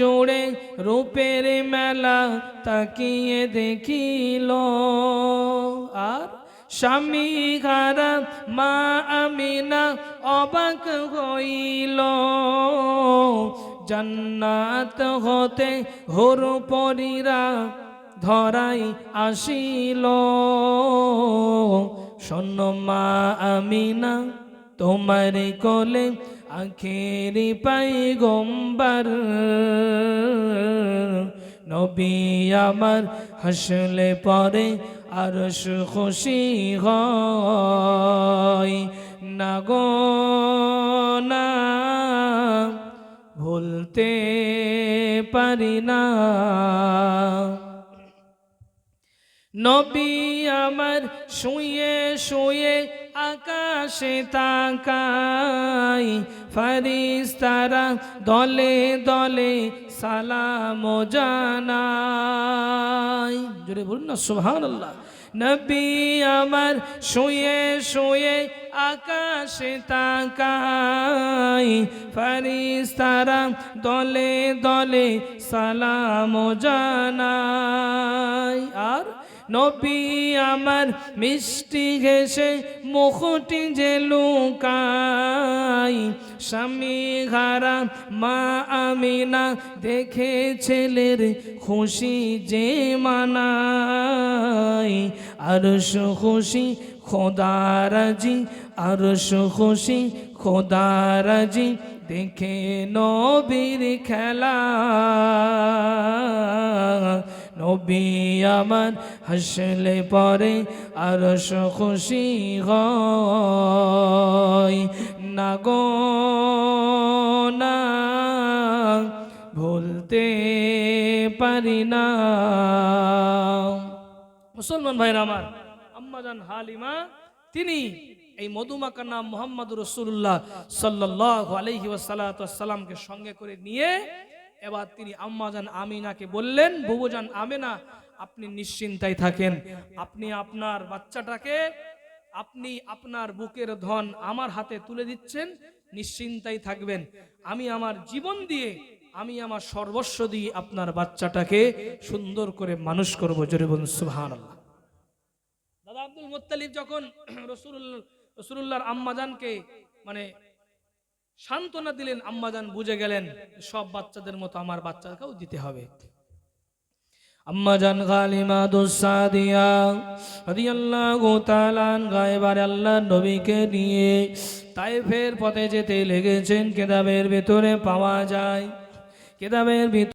জোড়ে রূপের মেলা তাকিয়ে দেখিল, আর স্বামী হারা মা আমিনা অবাক হইল। জান্নাত হতে হুর পরীরা ধরাই আসিল। শোনো মা আমিনা তোমার কোলে আখেরি পয়গম্বর, নবী আমার হাসলে পরে আরশ খুশি হয়। না গো না ভুলতে পারি না, নবী আমার শুয়ে শুয়ে আকাশে তাকাই, ফেরেশতারা দলে দলে সালাম জানাই। জোরে বলুন না সুবহানাল্লাহ। নবী আমার শুয়ে শুয়ে আকাশে তাকাই, ফেরেশতারা দলে দলে সালাম জানাই। আর নবী আমার মিষ্টি ঘেসে মুখটি যে লুকাই, স্বামী হারা মা আমিনা দেখে ছেলের খুশি যে মানাই। আরশ খুশি খোদা রাজি, আরশ খুশি খোদা রাজি, দেখে নবীর খেলা। নবী আমার হাসলে পরে আরশ খুশি হয়। না গো না ভুলতে পারি না। মুসলমান ভাইরা আমার, আম্মাজান হালিমা তিনি এই মধুমাখার নাম মুহাম্মদুর রাসূলুল্লাহ সাল্লাল্লাহু আলাইহি ওয়াসাল্লামকে সঙ্গে করে নিয়ে এবার তিনি আম্মাজান আমিনাকে বললেন, বুবুজান আমিনা আপনি নিশ্চিন্তায় থাকেন, আপনি আপনার বাচ্চাটাকে আপনি আপনার বুকের ধন আমার হাতে তুলে দিচ্ছেন, নিশ্চিন্তায় থাকবেন। আমি আমার জীবন দিয়ে, আমি আমার সর্বস্ব দিয়ে আপনার বাচ্চাটাকে সুন্দর করে মানুষ করব। জোরে বলুন সুবহানাল্লাহ। দাদা আব্দুল মুত্তালিব যখন রাসূলুল্লাহর আম্মাজানকে মানে সান্ত্বনা দিলেন, আম্মাজান বুঝে গেলেন সব বাচ্চাদের মতো আমার বাচ্চাকেও দিতে হবে। আম্মাজান হালিমাতুস সাদিয়া রাদিয়াল্লাহু তাআলা আনহা এবারে আল্লাহর নবীকে নিয়ে তায়েফের পথে যেতে লেগেছেন। কিতাবের ভিতরে পাওয়া যায়, কিতাবের ভিতরে